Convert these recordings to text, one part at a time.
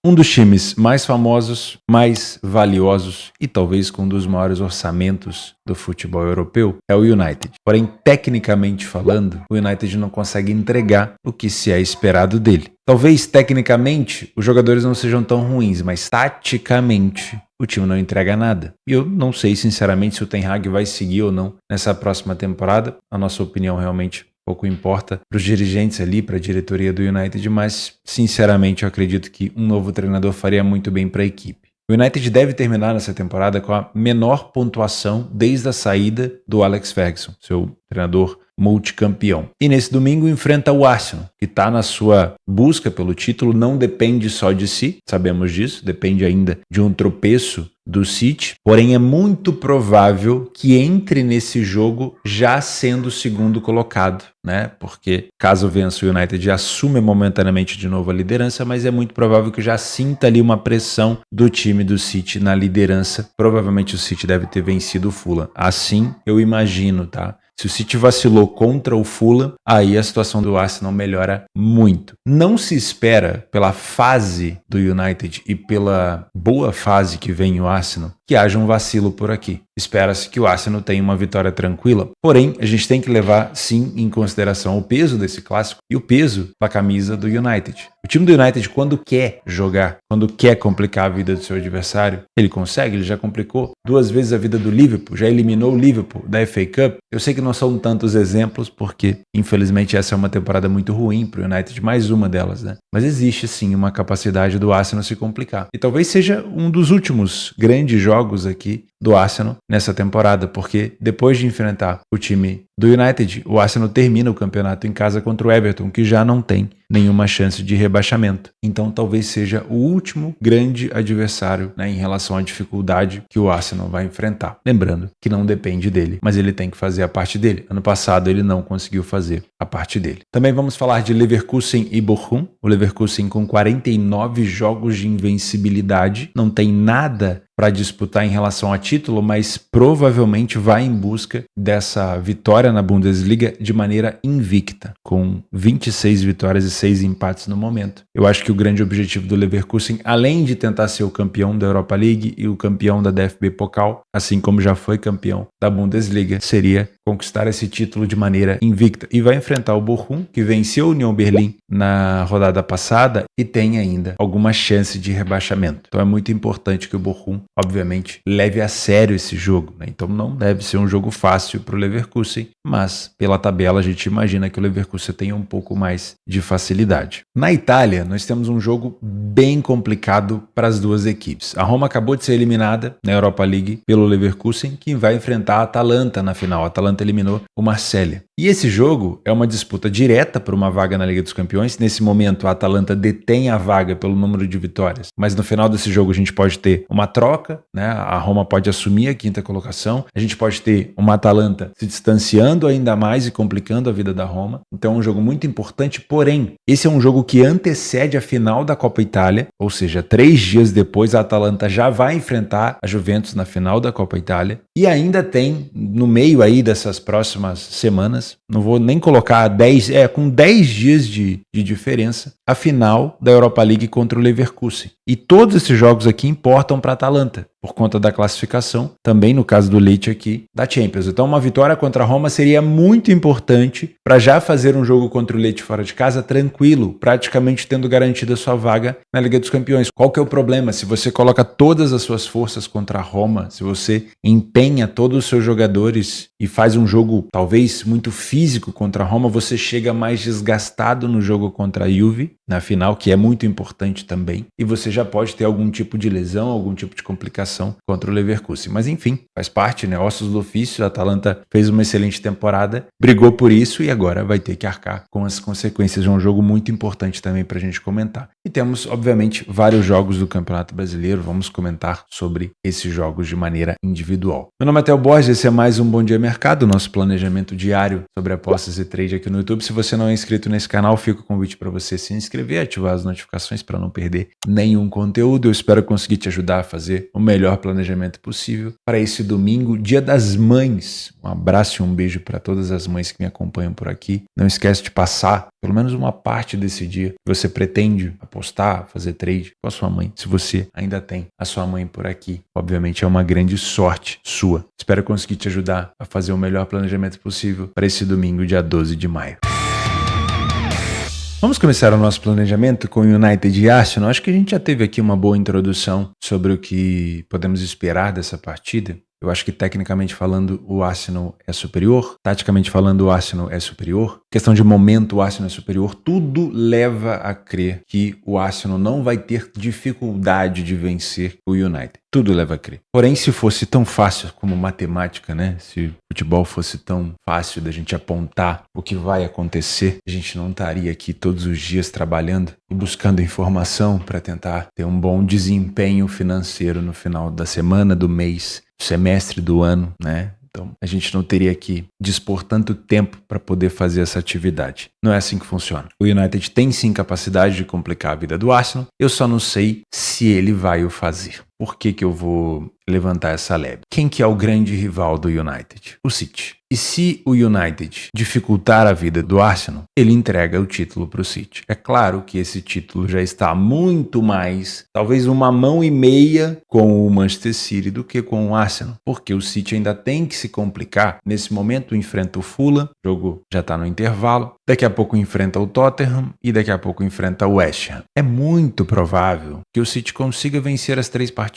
Um dos times mais famosos, mais valiosos e talvez com um dos maiores orçamentos do futebol europeu é o United. Porém, tecnicamente falando, o United não consegue entregar o que se é esperado dele. Talvez, tecnicamente, os jogadores não sejam tão ruins, mas taticamente o time não entrega nada. E eu não sei, sinceramente, se o Ten Hag vai seguir ou não nessa próxima temporada. A nossa opinião realmente pouco importa para os dirigentes ali, para a diretoria do United, mas, sinceramente, eu acredito que um novo treinador faria muito bem para a equipe. O United deve terminar nessa temporada com a menor pontuação desde a saída do Alex Ferguson, seu treinador multicampeão. E nesse domingo enfrenta o Arsenal, que está na sua busca pelo título, não depende só de si, sabemos disso, depende ainda de um tropeço do City, porém é muito provável que entre nesse jogo já sendo o segundo colocado, né? Porque caso vença o United assume momentaneamente de novo a liderança, mas é muito provável que já sinta ali uma pressão do time do City na liderança. Provavelmente o City deve ter vencido o Fulham. Assim eu imagino, tá? Se o City vacilou contra o Fulham, aí a situação do Arsenal melhora muito. Não se espera, pela fase do United e pela boa fase que vem o Arsenal, que haja um vacilo por aqui. Espera-se que o Arsenal tenha uma vitória tranquila, porém a gente tem que levar sim em consideração o peso desse clássico e o peso da camisa do United. O time do United, quando quer jogar, quando quer complicar a vida do seu adversário, ele consegue, ele já complicou 2 vezes a vida do Liverpool, já eliminou o Liverpool da FA Cup. Eu sei que não são tantos exemplos, porque infelizmente essa é uma temporada muito ruim para o United, mais uma delas, né? Mas existe sim uma capacidade do Arsenal se complicar. E talvez seja um dos últimos grandes jogos aqui do Arsenal nessa temporada, porque depois de enfrentar o time do United, o Arsenal termina o campeonato em casa contra o Everton, que já não tem nenhuma chance de rebaixamento. Então talvez seja o último grande adversário, né, em relação à dificuldade que o Arsenal vai enfrentar. Lembrando que não depende dele, mas ele tem que fazer a parte dele. Ano passado ele não conseguiu fazer a parte dele. Também vamos falar de Leverkusen e Bochum. O Leverkusen com 49 jogos de invencibilidade, não tem nada para disputar em relação a título, mas provavelmente vai em busca dessa vitória na Bundesliga de maneira invicta, com 26 vitórias e 6 empates no momento. Eu acho que o grande objetivo do Leverkusen, além de tentar ser o campeão da Europa League e o campeão da DFB Pokal, assim como já foi campeão da Bundesliga, seria conquistar esse título de maneira invicta. E vai enfrentar o Bochum, que venceu o Union Berlin na rodada passada e tem ainda alguma chance de rebaixamento. Então é muito importante que o Bochum, obviamente, leve a sério esse jogo, né? Então não deve ser um jogo fácil para o Leverkusen, mas pela tabela a gente imagina que o Leverkusen tenha um pouco mais de facilidade. Na Itália, nós temos um jogo bem complicado para as duas equipes. A Roma acabou de ser eliminada na Europa League pelo Leverkusen, que vai enfrentar a Atalanta na final. A Atalanta eliminou o Marselha. E esse jogo é uma disputa direta por uma vaga na Liga dos Campeões. Nesse momento, a Atalanta detém a vaga pelo número de vitórias, mas no final desse jogo a gente pode ter uma troca, né? A Roma pode assumir a 5ª colocação, a gente pode ter uma Atalanta se distanciando ainda mais e complicando a vida da Roma. Então é um jogo muito importante, porém, esse é um jogo que antecede a final da Copa Itália, ou seja, 3 dias depois a Atalanta já vai enfrentar a Juventus na final da Copa Itália, e ainda tem, no meio aí dessas próximas semanas, não vou nem colocar 10, com 10 dias de diferença, a final da Europa League contra o Leverkusen. E todos esses jogos aqui importam para a Atalanta, por conta da classificação, também no caso do Lecce aqui, da Champions. Então uma vitória contra a Roma seria muito importante para já fazer um jogo contra o Lecce fora de casa tranquilo, praticamente tendo garantido a sua vaga na Liga dos Campeões. Qual que é o problema? Se você coloca todas as suas forças contra a Roma, se você empenha todos os seus jogadores e faz um jogo talvez muito físico contra a Roma, você chega mais desgastado no jogo contra a Juve, na final, que é muito importante também, e você já pode ter algum tipo de lesão, algum tipo de complicação contra o Leverkusen. Mas enfim, faz parte, né? Ossos do ofício, a Atalanta fez uma excelente temporada, brigou por isso e agora vai ter que arcar com as consequências de um jogo muito importante também para a gente comentar. E temos, obviamente, vários jogos do Campeonato Brasileiro, vamos comentar sobre esses jogos de maneira individual. Meu nome é Theo Borges, esse é mais um Bom Dia Mercado, nosso planejamento diário sobre apostas e trade aqui no YouTube. Se você não é inscrito nesse canal, fica o convite para você se inscrever, ativar as notificações para não perder nenhum conteúdo. Eu espero conseguir te ajudar a fazer o melhor melhor planejamento possível para esse domingo, Dia das Mães. Um abraço e um beijo para todas as mães que me acompanham por aqui. Não esquece de passar pelo menos uma parte desse dia que você pretende apostar, fazer trade com a sua mãe. Se você ainda tem a sua mãe por aqui, obviamente é uma grande sorte sua. Espero conseguir te ajudar a fazer o melhor planejamento possível para esse domingo, dia 12 de maio. Vamos começar o nosso planejamento com o United e Arsenal. Acho que a gente já teve aqui uma boa introdução sobre o que podemos esperar dessa partida. Eu acho que tecnicamente falando o Arsenal é superior, taticamente falando o Arsenal é superior, questão de momento o Arsenal é superior, tudo leva a crer que o Arsenal não vai ter dificuldade de vencer o United. Tudo leva a crer. Porém, se fosse tão fácil como matemática, né? Se futebol fosse tão fácil da gente apontar o que vai acontecer, a gente não estaria aqui todos os dias trabalhando e buscando informação para tentar ter um bom desempenho financeiro no final da semana, do mês, semestre do ano, né? Então, a gente não teria que dispor tanto tempo para poder fazer essa atividade. Não é assim que funciona. O United tem sim capacidade de complicar a vida do Arsenal, eu só não sei se ele vai o fazer. Por que eu vou levantar essa lebre? Quem que é o grande rival do United? O City. E se o United dificultar a vida do Arsenal, ele entrega o título para o City. É claro que esse título já está muito mais, talvez uma mão e meia com o Manchester City do que com o Arsenal, porque o City ainda tem que se complicar. Nesse momento enfrenta o Fulham, o jogo já está no intervalo, daqui a pouco enfrenta o Tottenham e daqui a pouco enfrenta o West Ham. É muito provável que o City consiga vencer as 3 partidas.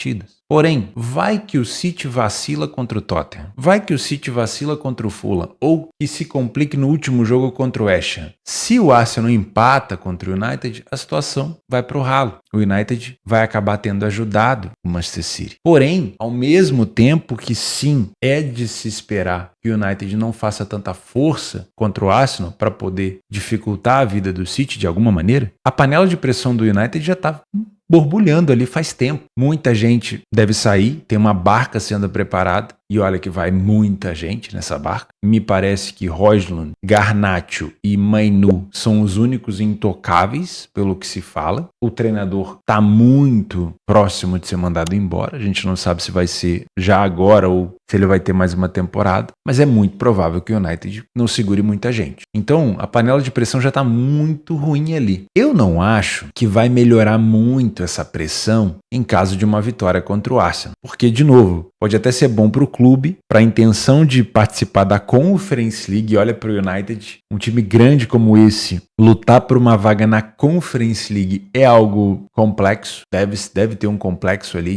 Porém, vai que o City vacila contra o Tottenham, vai que o City vacila contra o Fulham, ou que se complique no último jogo contra o West Ham. Se o Arsenal empata contra o United, a situação vai para o ralo. O United vai acabar tendo ajudado o Manchester City. Porém, ao mesmo tempo que sim, é de se esperar que o United não faça tanta força contra o Arsenal para poder dificultar a vida do City de alguma maneira, a panela de pressão do United já está borbulhando ali faz tempo. Muita gente deve sair, tem uma barca sendo preparada, e olha que vai muita gente nessa barca. Me parece que Højlund, Garnacho e Mainu são os únicos intocáveis, pelo que se fala. O treinador está muito próximo de ser mandado embora. A gente não sabe se vai ser já agora ou se ele vai ter mais uma temporada, mas é muito provável que o United não segure muita gente. Então, a panela de pressão já está muito ruim ali. Eu não acho que vai melhorar muito essa pressão em caso de uma vitória contra o Arsenal, porque, de novo, pode até ser bom para o clube, para a intenção de participar da Conference League. Olha para o United, um time grande como esse, lutar por uma vaga na Conference League é algo complexo, deve ter um complexo ali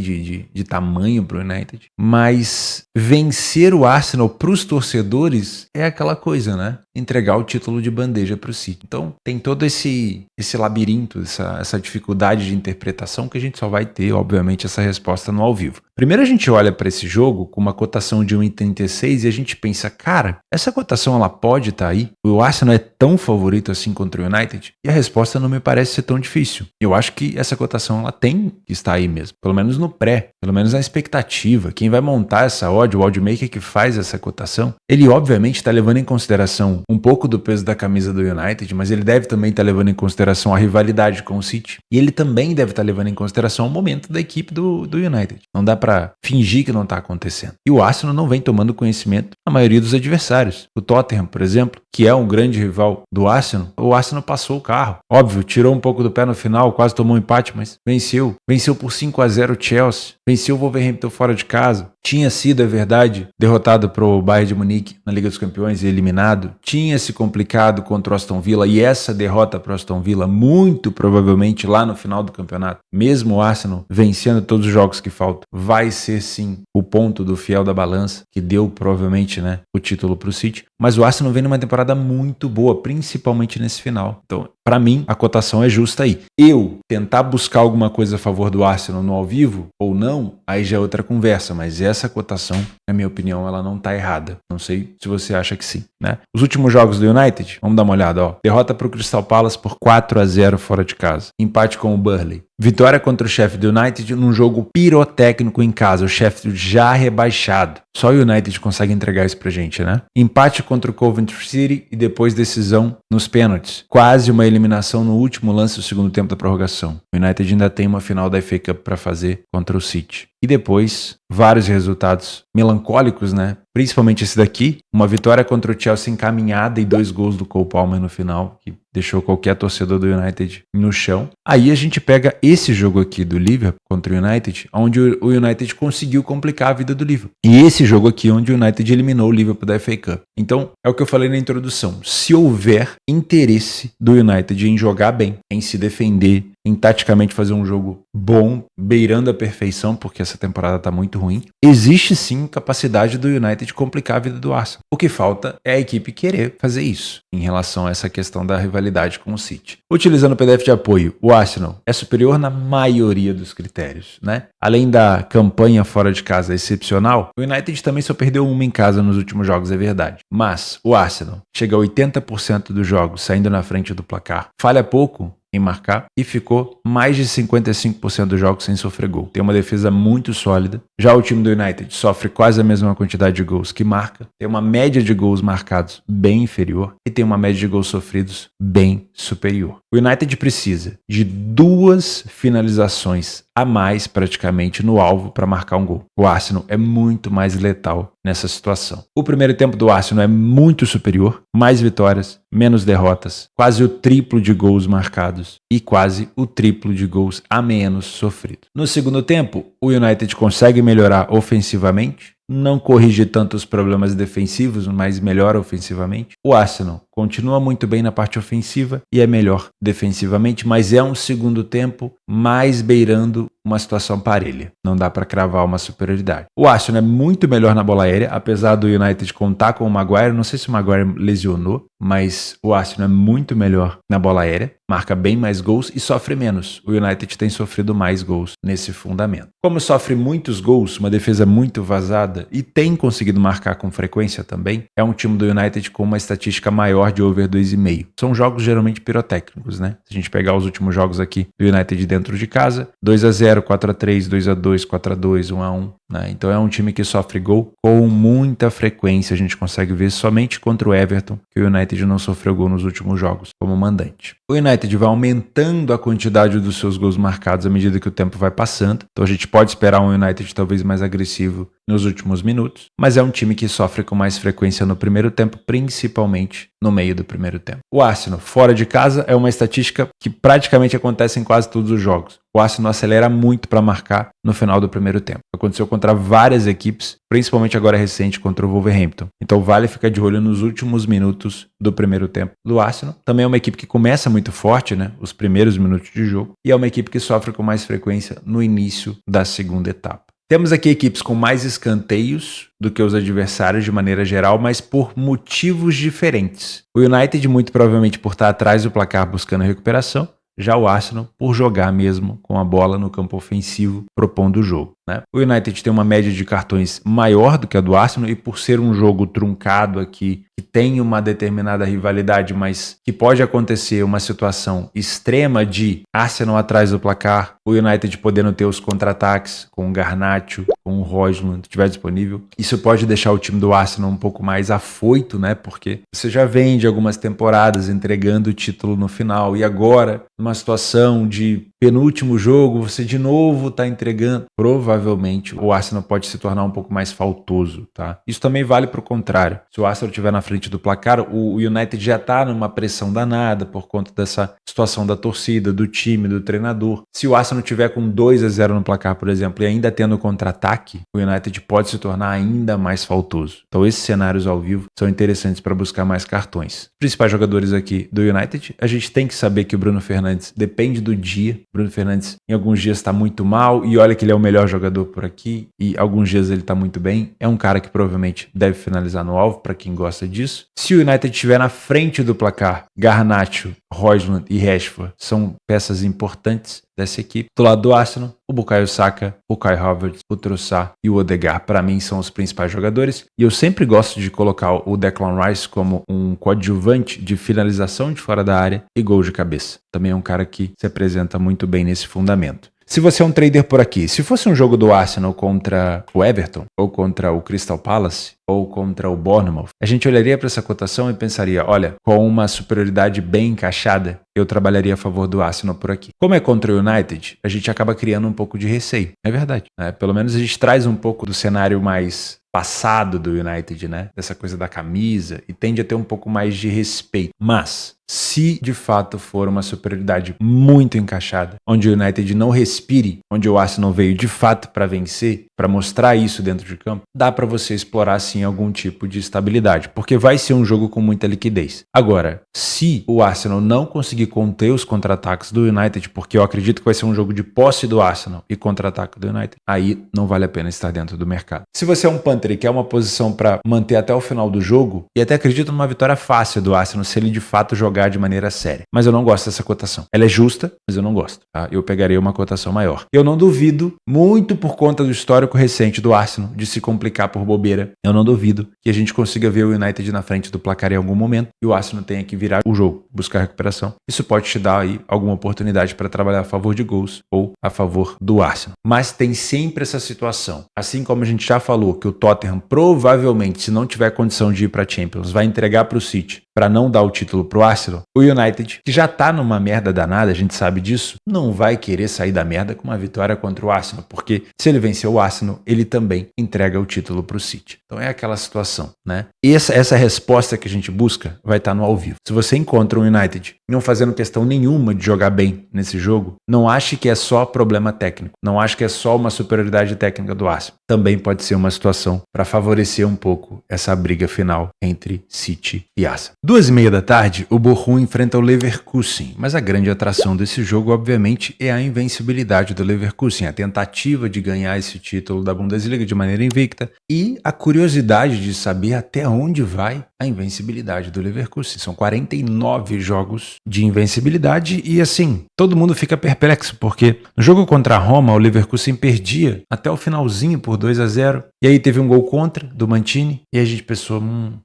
de tamanho para o United, mas vencer o Arsenal para os torcedores é aquela coisa, né? Entregar o título de bandeja para o City. Então tem todo esse labirinto, essa dificuldade de interpretação que a gente só vai ter, obviamente, essa resposta no ao vivo. Primeiro a gente olha para esse jogo com uma cotação de 1,36 e a gente pensa, cara, essa cotação ela pode estar aí? O Arsenal é tão favorito assim contra o United? E a resposta não me parece ser tão difícil. Eu acho que essa cotação ela tem que estar aí mesmo, pelo menos no pré, pelo menos na expectativa. Quem vai montar essa odd, o oddmaker que faz essa cotação, ele obviamente está levando em consideração um pouco do peso da camisa do United, mas ele deve também estar levando em consideração a rivalidade com o City. E ele também deve estar levando em consideração o momento da equipe do United. Não dá para fingir que não está acontecendo. E o Arsenal não vem tomando conhecimento da maioria dos adversários. O Tottenham, por exemplo, que é um grande rival do Arsenal, o Arsenal passou o carro. Óbvio, tirou um pouco do pé no final, quase tomou um empate, mas venceu. Venceu por 5-0 o Chelsea. Venceu o Wolverhampton fora de casa. Tinha sido, é verdade, derrotado para o Bayern de Munique na Liga dos Campeões e eliminado. Tinha se complicado contra o Aston Villa e essa derrota para o Aston Villa muito provavelmente lá no final do campeonato, mesmo o Arsenal vencendo todos os jogos que faltam, vai ser sim o ponto do fiel da balança que deu provavelmente, né, o título para o City. Mas o Arsenal vem numa temporada muito boa, principalmente nesse final. Então, para mim, a cotação é justa aí. Eu tentar buscar alguma coisa a favor do Arsenal no ao vivo ou não, aí já é outra conversa, mas essa cotação, na minha opinião, ela não tá errada. Não sei se você acha que sim, né? Os últimos jogos do United, vamos dar uma olhada, ó. Derrota pro Crystal Palace por 4-0 fora de casa. Empate com o Burnley. Vitória contra o Sheffield United num jogo pirotécnico em casa, o Sheffield já rebaixado. Só o United consegue entregar isso pra gente, né? Empate contra o Coventry City e depois decisão nos pênaltis. Quase uma eliminação no último lance do segundo tempo da prorrogação. O United ainda tem uma final da FA Cup pra fazer contra o City. e depois vários resultados melancólicos, né? Principalmente esse daqui, uma vitória contra o Chelsea encaminhada e 2 gols do Cole Palmer no final, que deixou qualquer torcedor do United no chão. Aí a gente pega esse jogo aqui do Liverpool contra o United, onde o United conseguiu complicar a vida do Liverpool. E esse jogo aqui onde o United eliminou o Liverpool da FA Cup. Então, é o que eu falei na introdução. Se houver interesse do United em jogar bem, em se defender, em taticamente fazer um jogo bom, beirando a perfeição, porque essa temporada tá muito ruim, existe sim capacidade do United de complicar a vida do Arsenal. O que falta é a equipe querer fazer isso, em relação a essa questão da rivalidade com o City. Utilizando o PDF de apoio, o Arsenal é superior na maioria dos critérios, né? Além da campanha fora de casa excepcional, o United também só perdeu uma em casa nos últimos jogos, é verdade. Mas o Arsenal chega a 80% dos jogos saindo na frente do placar, falha pouco em marcar e ficou mais de 55% dos jogos sem sofrer gol. Tem uma defesa muito sólida. Já o time do United sofre quase a mesma quantidade de gols que marca, tem uma média de gols marcados bem inferior e tem uma média de gols sofridos bem superior. O United precisa de 2 finalizações a mais praticamente no alvo para marcar um gol. O Arsenal é muito mais letal nessa situação. O primeiro tempo do Arsenal é muito superior, mais vitórias, menos derrotas, quase o triplo de gols marcados e quase o triplo de gols a menos sofrido. No segundo tempo, o United consegue melhorar ofensivamente, não corrige tanto os problemas defensivos, mas melhora ofensivamente. O Arsenal continua muito bem na parte ofensiva e é melhor defensivamente, mas é um segundo tempo mais beirando uma situação parelha. Não dá para cravar uma superioridade. O Arsenal é muito melhor na bola aérea, apesar do United contar com o Maguire. Não sei se o Maguire lesionou, mas o Arsenal é muito melhor na bola aérea, marca bem mais gols e sofre menos. O United tem sofrido mais gols nesse fundamento. Como sofre muitos gols, uma defesa muito vazada e tem conseguido marcar com frequência também, é um time do United com uma estatística maior de over 2,5. São jogos geralmente pirotécnicos, né? Se a gente pegar os últimos jogos aqui do United dentro de casa, 2-0, 4-3, 2-2, 4-2, 1-1, né? Então é um time que sofre gol com muita frequência. A gente consegue ver somente contra o Everton que o United não sofreu gol nos últimos jogos como mandante. O United vai aumentando a quantidade dos seus gols marcados à medida que o tempo vai passando. Então a gente pode esperar um United talvez mais agressivo nos últimos minutos, mas é um time que sofre com mais frequência no primeiro tempo, principalmente no meio do primeiro tempo. O Arsenal, fora de casa, é uma estatística que praticamente acontece em quase todos os jogos. O Arsenal acelera muito para marcar no final do primeiro tempo. Aconteceu contra várias equipes, principalmente agora recente contra o Wolverhampton. Então vale ficar de olho nos últimos minutos do primeiro tempo do Arsenal. Também é uma equipe que começa muito forte, né? Os primeiros minutos de jogo. E é uma equipe que sofre com mais frequência no início da segunda etapa. Temos aqui equipes com mais escanteios do que os adversários de maneira geral, mas por motivos diferentes. O United muito provavelmente por estar atrás do placar buscando recuperação, já o Arsenal por jogar mesmo com a bola no campo ofensivo, propondo o jogo, né? O United tem uma média de cartões maior do que a do Arsenal e por ser um jogo truncado aqui, que tem uma determinada rivalidade, mas que pode acontecer uma situação extrema de Arsenal atrás do placar, o United podendo ter os contra-ataques com o Garnacho, com o Højlund, se estiver disponível. Isso pode deixar o time do Arsenal um pouco mais afoito, né? Porque você já vem de algumas temporadas entregando o título no final e agora, numa situação de penúltimo jogo, você de novo está entregando. Provavelmente o Arsenal pode se tornar um pouco mais faltoso, tá? Isso também vale para o contrário. Se o Arsenal estiver na frente do placar, o United já está numa pressão danada por conta dessa situação da torcida, do time, do treinador. Se o Arsenal tiver com 2-0 no placar, por exemplo, e ainda tendo contra-ataque, o United pode se tornar ainda mais faltoso. Então esses cenários ao vivo são interessantes para buscar mais cartões. Os principais jogadores aqui do United, a gente tem que saber que o Bruno Fernandes depende do dia. Bruno Fernandes em alguns dias está muito mal e olha que ele é o melhor jogador por aqui e alguns dias ele está muito bem. É um cara que provavelmente deve finalizar no alvo, para quem gosta disso. Se o United estiver na frente do placar, Garnacho, Højlund e Rashford são peças importantes dessa equipe. Do lado do Arsenal, o Bukayo Saka, o Kai Havertz, o Trossard e o Odegaard, para mim, são os principais jogadores. E eu sempre gosto de colocar o Declan Rice como um coadjuvante de finalização de fora da área e gol de cabeça. Também é um cara que se apresenta muito bem nesse fundamento. Se você é um trader por aqui, se fosse um jogo do Arsenal contra o Everton ou contra o Crystal Palace, ou contra o Bournemouth, a gente olharia para essa cotação e pensaria, olha, com uma superioridade bem encaixada, eu trabalharia a favor do Arsenal por aqui. Como é contra o United, a gente acaba criando um pouco de receio. É verdade, né? Pelo menos a gente traz um pouco do cenário mais passado do United, né? Dessa coisa da camisa, e tende a ter um pouco mais de respeito. Mas, se de fato for uma superioridade muito encaixada, onde o United não respire, onde o Arsenal veio de fato para vencer, para mostrar isso dentro de campo, dá para você explorar sim algum tipo de estabilidade, porque vai ser um jogo com muita liquidez. Agora, se o Arsenal não conseguir conter os contra-ataques do United, porque eu acredito que vai ser um jogo de posse do Arsenal e contra-ataque do United, aí não vale a pena estar dentro do mercado. Se você é um punter e quer uma posição para manter até o final do jogo, e até acredito numa vitória fácil do Arsenal se ele de fato jogar de maneira séria. Mas eu não gosto dessa cotação. Ela é justa, mas eu não gosto. Tá? Eu pegaria uma cotação maior. Eu não duvido, muito por conta do histórico recente do Arsenal, de se complicar por bobeira, eu não duvido que a gente consiga ver o United na frente do placar em algum momento e o Arsenal tenha que virar o jogo, buscar recuperação. Isso pode te dar aí alguma oportunidade para trabalhar a favor de gols ou a favor do Arsenal. Mas tem sempre essa situação. Assim como a gente já falou que o Tottenham provavelmente, se não tiver condição de ir para a Champions, vai entregar para o City para não dar o título pro Arsenal, o United, que já tá numa merda danada, a gente sabe disso, não vai querer sair da merda com uma vitória contra o Arsenal, porque se ele vencer o Arsenal, ele também entrega o título pro City. Então é aquela situação, né? E essa resposta que a gente busca vai estar no ao vivo. Se você encontra um United não fazendo questão nenhuma de jogar bem nesse jogo, não ache que é só problema técnico, não ache que é só uma superioridade técnica do Arsenal. Também pode ser uma situação para favorecer um pouco essa briga final entre City e Arsenal. 2h30 da tarde, o Bochum enfrenta o Leverkusen, mas a grande atração desse jogo, obviamente, é a invencibilidade do Leverkusen, a tentativa de ganhar esse título da Bundesliga de maneira invicta e a curiosidade de saber até onde vai a invencibilidade do Leverkusen. São 49 jogos de invencibilidade e, assim, todo mundo fica perplexo, porque no jogo contra a Roma, o Leverkusen perdia até o finalzinho por 2-0, e aí teve um gol contra do Mancini, e a gente pensou,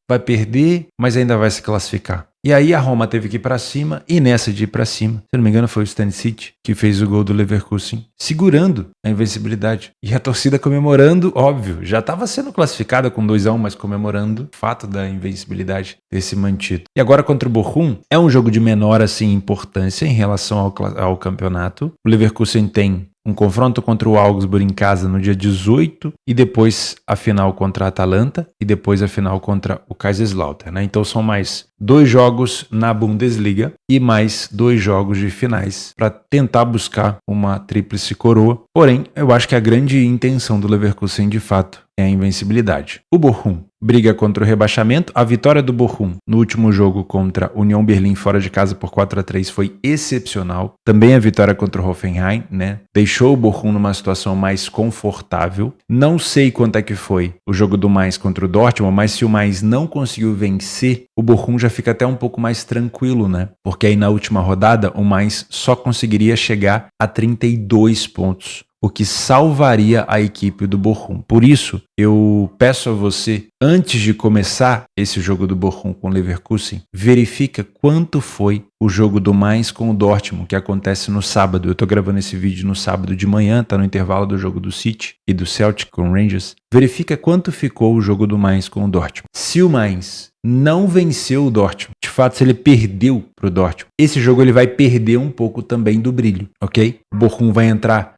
vai perder, mas ainda vai se classificar. E aí a Roma teve que ir para cima, e nessa de ir para cima, se não me engano foi o Stanisic que fez o gol do Leverkusen, segurando a invencibilidade. E a torcida comemorando, óbvio, já estava sendo classificada com 2-1, mas comemorando o fato da invencibilidade ter se mantido. E agora contra o Bochum, é um jogo de menor assim importância em relação ao campeonato. O Leverkusen tem um confronto contra o Augsburg em casa no dia 18 e depois a final contra a Atalanta e depois a final contra o Kaiserslautern, né? Então são mais 2 jogos na Bundesliga e mais 2 jogos de finais para tentar buscar uma tríplice coroa. Porém, eu acho que a grande intenção do Leverkusen de fato é a invencibilidade. O Bochum briga contra o rebaixamento. A vitória do Bochum no último jogo contra União Berlim fora de casa por 4-3 foi excepcional. Também a vitória contra o Hoffenheim, né? Deixou o Bochum numa situação mais confortável. Não sei quanto é que foi o jogo do Mainz contra o Dortmund, mas se o Mainz não conseguiu vencer, o Bochum já fica até um pouco mais tranquilo, né? Porque aí na última rodada o Mainz só conseguiria chegar a 32 pontos. O que salvaria a equipe do Bochum. Por isso, eu peço a você, antes de começar esse jogo do Bochum com o Leverkusen, verifica quanto foi o jogo do Mainz com o Dortmund, que acontece no sábado. Eu estou gravando esse vídeo no sábado de manhã, está no intervalo do jogo do City e do Celtic com o Rangers. Verifica quanto ficou o jogo do Mainz com o Dortmund. Se o Mainz não venceu o Dortmund, de fato, se ele perdeu para o Dortmund, esse jogo ele vai perder um pouco também do brilho, ok? O Bochum vai entrar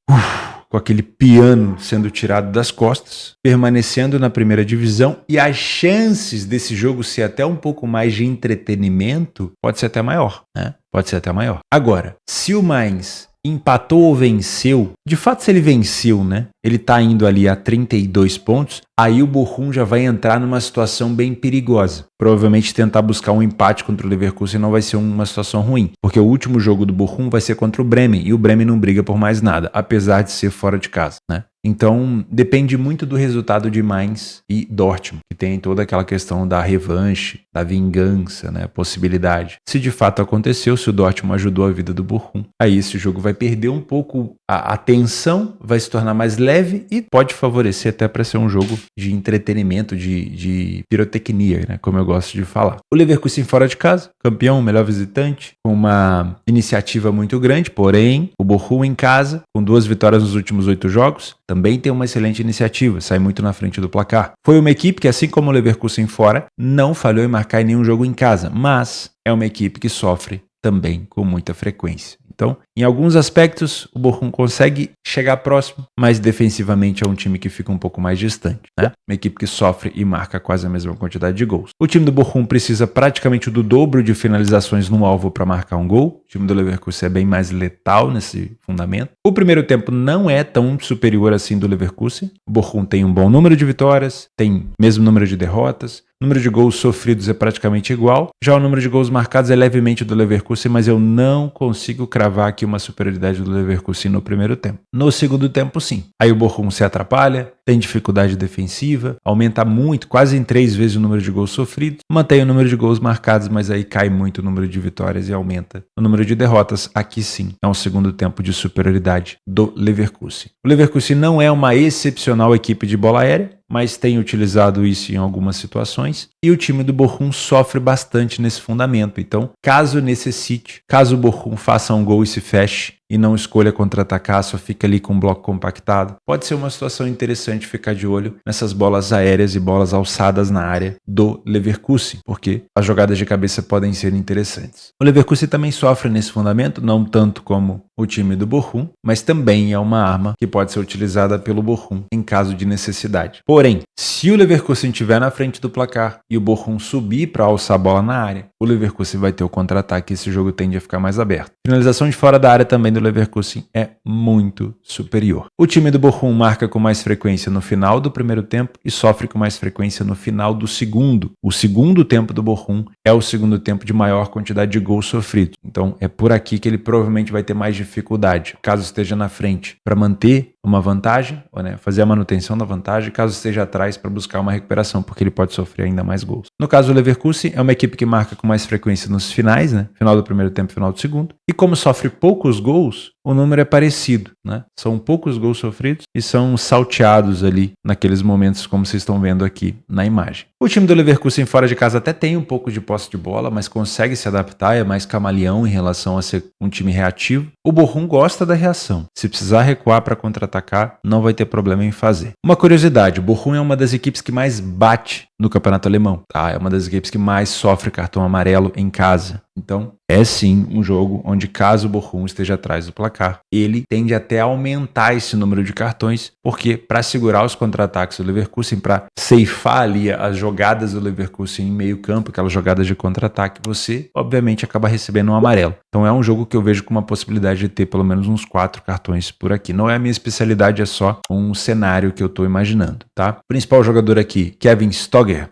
com aquele piano sendo tirado das costas, permanecendo na primeira divisão, e as chances desse jogo ser até um pouco mais de entretenimento pode ser até maior, né? Pode ser até maior. Agora, se o Mainz empatou ou venceu, de fato se ele venceu, né? Ele tá indo ali a 32 pontos, aí o Bochum já vai entrar numa situação bem perigosa. Provavelmente tentar buscar um empate contra o Leverkusen não vai ser uma situação ruim, porque o último jogo do Bochum vai ser contra o Bremen, e o Bremen não briga por mais nada, apesar de ser fora de casa, né? Então, depende muito do resultado de Mainz e Dortmund, que tem toda aquela questão da revanche, da vingança, né? Possibilidade. Se de fato aconteceu, se o Dortmund ajudou a vida do Bochum, aí esse jogo vai perder um pouco a tensão vai se tornar mais leve e pode favorecer até para ser um jogo de entretenimento, de pirotecnia, né? Como eu gosto de falar. O Leverkusen fora de casa, campeão, melhor visitante, com uma iniciativa muito grande, porém o Bochum em casa, com 2 vitórias nos últimos 8 jogos, também tem uma excelente iniciativa, sai muito na frente do placar. Foi uma equipe que, assim como o Leverkusen fora, não falhou em marcar em nenhum jogo em casa, mas é uma equipe que sofre também com muita frequência. Então, em alguns aspectos, o Bochum consegue chegar próximo, mas defensivamente é um time que fica um pouco mais distante, né? Uma equipe que sofre e marca quase a mesma quantidade de gols. O time do Bochum precisa praticamente do dobro de finalizações no alvo para marcar um gol. O time do Leverkusen é bem mais letal nesse fundamento. O primeiro tempo não é tão superior assim do Leverkusen. O Bochum tem um bom número de vitórias, tem mesmo número de derrotas. O número de gols sofridos é praticamente igual. Já o número de gols marcados é levemente do Leverkusen, mas eu não consigo cravar aqui uma superioridade do Leverkusen no primeiro tempo. No segundo tempo, sim. Aí o Bochum se atrapalha, tem dificuldade defensiva, aumenta muito, quase em 3 vezes o número de gols sofridos, mantém o número de gols marcados, mas aí cai muito o número de vitórias e aumenta o número de derrotas. Aqui sim, é um segundo tempo de superioridade do Leverkusen. O Leverkusen não é uma excepcional equipe de bola aérea, mas tem utilizado isso em algumas situações, e o time do Bochum sofre bastante nesse fundamento. Então, caso necessite, caso o Bochum faça um gol e se feche, e não escolha contra-atacar, só fica ali com o bloco compactado, pode ser uma situação interessante ficar de olho nessas bolas aéreas e bolas alçadas na área do Leverkusen, porque as jogadas de cabeça podem ser interessantes. O Leverkusen também sofre nesse fundamento, não tanto como o time do Bochum, mas também é uma arma que pode ser utilizada pelo Bochum em caso de necessidade. Porém, se o Leverkusen estiver na frente do placar e o Bochum subir para alçar a bola na área, o Leverkusen vai ter o contra-ataque e esse jogo tende a ficar mais aberto. Finalização de fora da área também do Leverkusen é muito superior. O time do Bochum marca com mais frequência no final do primeiro tempo e sofre com mais frequência no final do segundo. O segundo tempo do Bochum é o segundo tempo de maior quantidade de gols sofridos. Então é por aqui que ele provavelmente vai ter mais dificuldade, caso esteja na frente, para manter uma vantagem, ou, né, fazer a manutenção da vantagem, caso esteja atrás para buscar uma recuperação, porque ele pode sofrer ainda mais gols. No caso do Leverkusen, é uma equipe que marca com mais frequência nos finais, né, final do primeiro tempo e final do segundo, e como sofre poucos gols, o número é parecido, né? São poucos gols sofridos e são salteados ali naqueles momentos, como vocês estão vendo aqui na imagem. O time do Leverkusen fora de casa até tem um pouco de posse de bola, mas consegue se adaptar, é mais camaleão em relação a ser um time reativo. O Bochum gosta da reação. Se precisar recuar para contra-atacar, não vai ter problema em fazer. Uma curiosidade, o Bochum é uma das equipes que mais bate no campeonato alemão, tá? É uma das equipes que mais sofre cartão amarelo em casa. Então, é sim um jogo onde, caso o Bochum esteja atrás do placar, ele tende até a aumentar esse número de cartões, porque para segurar os contra-ataques do Leverkusen, para ceifar ali as jogadas do Leverkusen em meio campo, aquelas jogadas de contra-ataque, você obviamente acaba recebendo um amarelo. Então é um jogo que eu vejo com uma possibilidade de ter pelo menos uns 4 cartões por aqui. Não é a minha especialidade, é só um cenário que eu estou imaginando, tá? O principal jogador aqui, Kevin Stoger,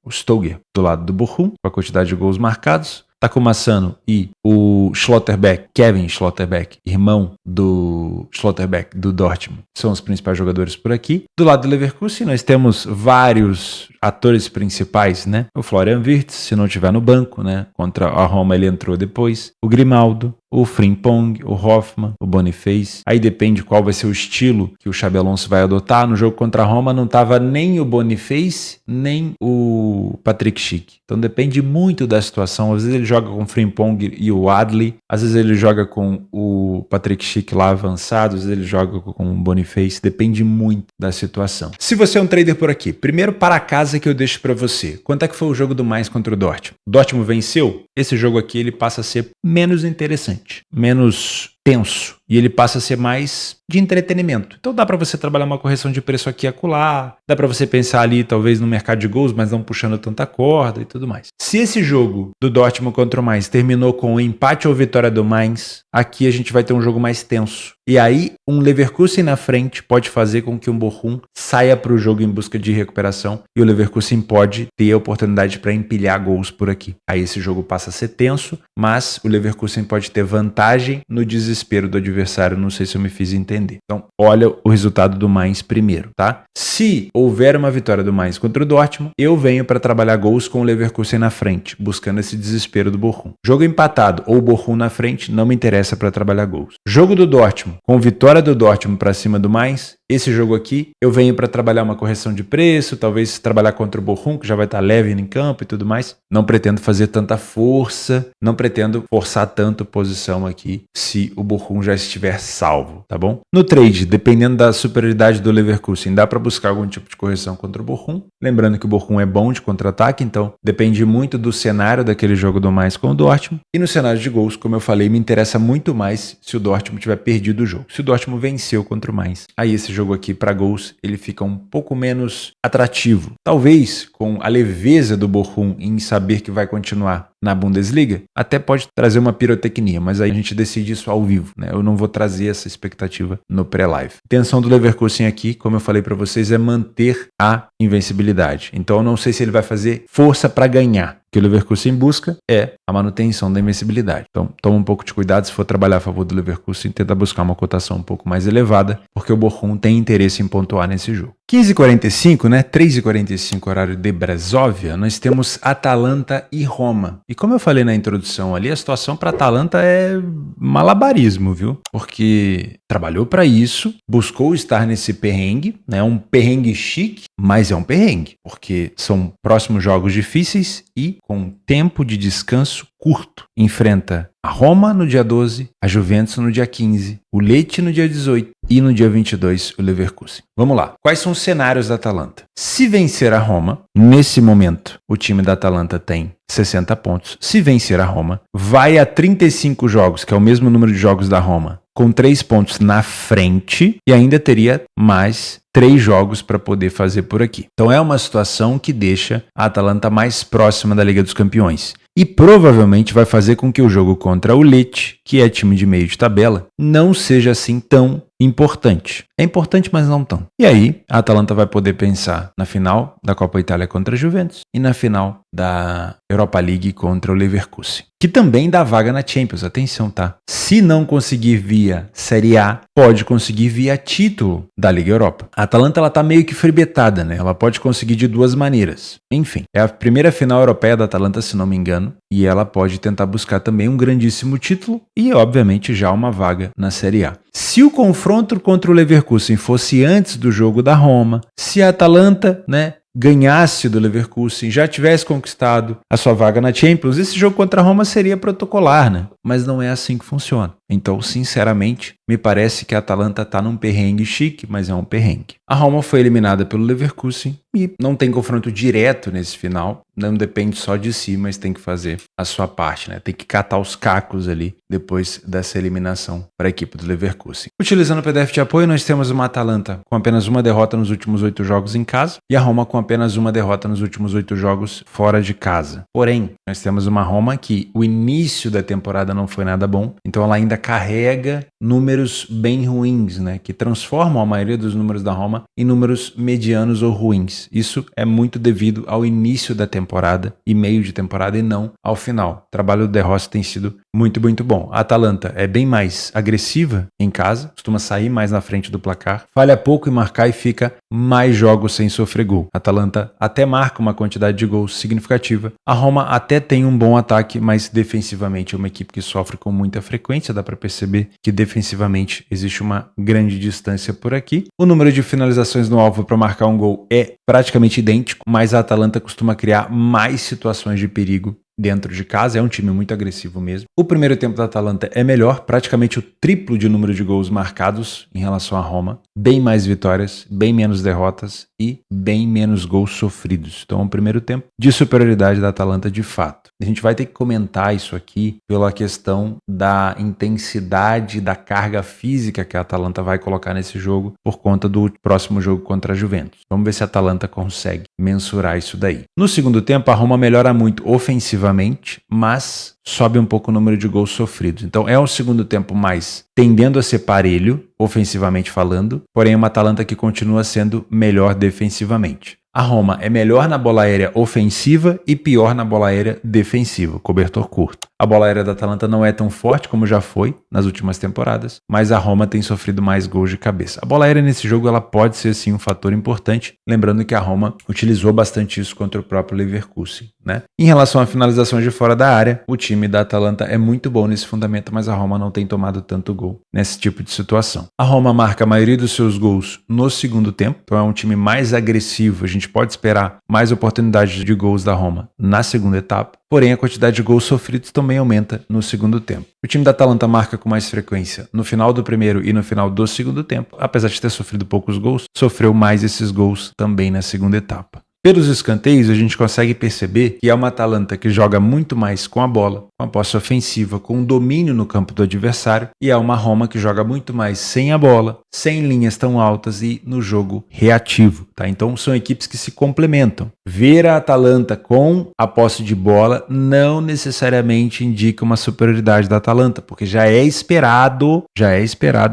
do lado do Bochum, com a quantidade de gols marcados. Takuma Sano e o Schlotterbeck, Kevin Schlotterbeck, irmão do Schlotterbeck do Dortmund, são os principais jogadores por aqui. Do lado do Leverkusen, nós temos vários atores principais, né? O Florian Wirtz, se não estiver no banco, né? Contra a Roma ele entrou depois. O Grimaldo, o Frimpong, o Hoffmann, o Boniface. Aí depende qual vai ser o estilo que o Xabi Alonso vai adotar. No jogo contra a Roma não estava nem o Boniface, nem o Patrick Schick. Então depende muito da situação. Às vezes ele joga com o Frimpong e o Adli. Às vezes ele joga com o Patrick Schick lá avançado. Às vezes ele joga com o Boniface. Depende muito da situação. Se você é um trader por aqui, primeiro para casa que eu deixo para você. Quanto é que foi o jogo do Mainz contra o Dortmund? O Dortmund venceu? Esse jogo aqui ele passa a ser menos interessante, menos tenso, e ele passa a ser mais de entretenimento. Então dá para você trabalhar uma correção de preço aqui e acolá, dá para você pensar ali talvez no mercado de gols, mas não puxando tanta corda e tudo mais. Se esse jogo do Dortmund contra o Mainz terminou com um empate ou vitória do Mainz, aqui a gente vai ter um jogo mais tenso. E aí, um Leverkusen na frente pode fazer com que um Bochum saia para o jogo em busca de recuperação, e o Leverkusen pode ter a oportunidade para empilhar gols por aqui. Aí esse jogo passa passa a ser tenso, mas o Leverkusen pode ter vantagem no desespero do adversário, não sei se eu me fiz entender. Então, olha o resultado do Mainz primeiro, tá? Se houver uma vitória do Mainz contra o Dortmund, eu venho para trabalhar gols com o Leverkusen na frente, buscando esse desespero do Bochum. Jogo empatado ou Bochum na frente, não me interessa para trabalhar gols. Jogo do Dortmund, com vitória do Dortmund para cima do Mainz, esse jogo aqui, eu venho para trabalhar uma correção de preço, talvez trabalhar contra o Bochum, que já vai estar leve em campo e tudo mais. Não pretendo fazer tanta força, não pretendo forçar tanto posição aqui se o Bochum já estiver salvo, tá bom? No trade, dependendo da superioridade do Leverkusen, dá para buscar algum tipo de correção contra o Bochum. Lembrando que o Bochum é bom de contra-ataque, então depende muito do cenário daquele jogo do Mainz com o Dortmund. E no cenário de gols, como eu falei, me interessa muito mais se o Dortmund tiver perdido o jogo. Se o Dortmund venceu contra o Mainz, aí esse jogo aqui para gols, ele fica um pouco menos atrativo. Talvez com a leveza do Bochum em saber que vai continuar na Bundesliga, até pode trazer uma pirotecnia, mas aí a gente decide isso ao vivo, né? Eu não vou trazer essa expectativa no pré-live. A intenção do Leverkusen aqui, como eu falei para vocês, é manter a invencibilidade. Então eu não sei se ele vai fazer força para ganhar. O que o Leverkusen busca é a manutenção da invencibilidade. Então, toma um pouco de cuidado se for trabalhar a favor do Leverkusen, tenta buscar uma cotação um pouco mais elevada, porque o Bochum tem interesse em pontuar nesse jogo. 15h45, né? 3h45, horário de Brasóvia, nós temos Atalanta e Roma. E como eu falei na introdução ali, a situação para Atalanta é malabarismo, viu? Porque trabalhou para isso, buscou estar nesse perrengue, né? Um perrengue chique, mas é um perrengue, porque são próximos jogos difíceis e com tempo de descanso curto. Enfrenta a Roma no dia 12, a Juventus no dia 15, o Lecce no dia 18 e no dia 22 o Leverkusen. Vamos lá. Quais são os cenários da Atalanta? Se vencer a Roma, nesse momento o time da Atalanta tem 60 pontos. Se vencer a Roma, vai a 35 jogos, que é o mesmo número de jogos da Roma, com 3 pontos na frente e ainda teria mais 3 jogos para poder fazer por aqui. Então é uma situação que deixa a Atalanta mais próxima da Liga dos Campeões. E provavelmente vai fazer com que o jogo contra o Lecce, que é time de meio de tabela, não seja assim tão importante. É importante, mas não tão. E aí, a Atalanta vai poder pensar na final da Copa Itália contra a Juventus e na final da Europa League contra o Leverkusen, que também dá vaga na Champions. Atenção, tá? Se não conseguir via Série A, pode conseguir via título da Liga Europa. A Atalanta, ela tá meio que fribetada, né? Ela pode conseguir de duas maneiras. Enfim, é a primeira final europeia da Atalanta, se não me engano, e ela pode tentar buscar também um grandíssimo título e, obviamente, já uma vaga na Série A. Se o confronto contra o Leverkusen fosse antes do jogo da Roma, se a Atalanta, né, ganhasse do Leverkusen, já tivesse conquistado a sua vaga na Champions, esse jogo contra a Roma seria protocolar, né? Mas não é assim que funciona. Então, sinceramente, me parece que a Atalanta está num perrengue chique, mas é um perrengue. A Roma foi eliminada pelo Leverkusen e não tem confronto direto nesse final. Não depende só de si, mas tem que fazer a sua parte, né? Tem que catar os cacos ali depois dessa eliminação para a equipe do Leverkusen. Utilizando o PDF de apoio, nós temos uma Atalanta com apenas uma derrota nos últimos 8 jogos em casa e a Roma com apenas uma derrota nos últimos 8 jogos fora de casa. Porém, nós temos uma Roma que o início da temporada não foi nada bom, então ela ainda carrega números bem ruins, né? Que transformam a maioria dos números da Roma em números medianos ou ruins. Isso é muito devido ao início da temporada e meio de temporada e não ao final. O trabalho do De Rossi tem sido muito, muito bom. A Atalanta é bem mais agressiva em casa, costuma sair mais na frente do placar, falha pouco em marcar e fica mais jogos sem sofrer gol. A Atalanta até marca uma quantidade de gols significativa. A Roma até tem um bom ataque, mas defensivamente é uma equipe que sofre com muita frequência. Dá para perceber que defensivamente existe uma grande distância por aqui. O número de finalizações no alvo para marcar um gol é praticamente idêntico, mas a Atalanta costuma criar mais situações de perigo dentro de casa, é um time muito agressivo mesmo. O primeiro tempo da Atalanta é melhor, praticamente o triplo de número de gols marcados em relação à Roma, bem mais vitórias, bem menos derrotas e bem menos gols sofridos. Então, o primeiro tempo de superioridade da Atalanta de fato. A gente vai ter que comentar isso aqui pela questão da intensidade, da carga física que a Atalanta vai colocar nesse jogo por conta do próximo jogo contra a Juventus. Vamos ver se a Atalanta consegue mensurar isso daí. No segundo tempo, a Roma melhora muito ofensivamente, mas sobe um pouco o número de gols sofridos. Então é um segundo tempo mais tendendo a ser parelho, ofensivamente falando, porém uma Atalanta que continua sendo melhor defensivamente. A Roma é melhor na bola aérea ofensiva e pior na bola aérea defensiva, cobertor curto. A bola aérea da Atalanta não é tão forte como já foi nas últimas temporadas, mas a Roma tem sofrido mais gols de cabeça. A bola aérea nesse jogo ela pode ser sim um fator importante, lembrando que a Roma utilizou bastante isso contra o próprio Leverkusen, né? Em relação a finalizações de fora da área, o time da Atalanta é muito bom nesse fundamento, mas a Roma não tem tomado tanto gol nesse tipo de situação. A Roma marca a maioria dos seus gols no segundo tempo, então é um time mais agressivo, a gente pode esperar mais oportunidades de gols da Roma na segunda etapa. Porém, a quantidade de gols sofridos também aumenta no segundo tempo. O time da Atalanta marca com mais frequência no final do primeiro e no final do segundo tempo. Apesar de ter sofrido poucos gols, sofreu mais esses gols também na segunda etapa. Pelos escanteios, a gente consegue perceber que é uma Atalanta que joga muito mais com a bola, com a posse ofensiva, com o domínio no campo do adversário, e é uma Roma que joga muito mais sem a bola, sem linhas tão altas e no jogo reativo, tá? Então são equipes que se complementam. Ver a Atalanta com a posse de bola não necessariamente indica uma superioridade da Atalanta, porque já é esperado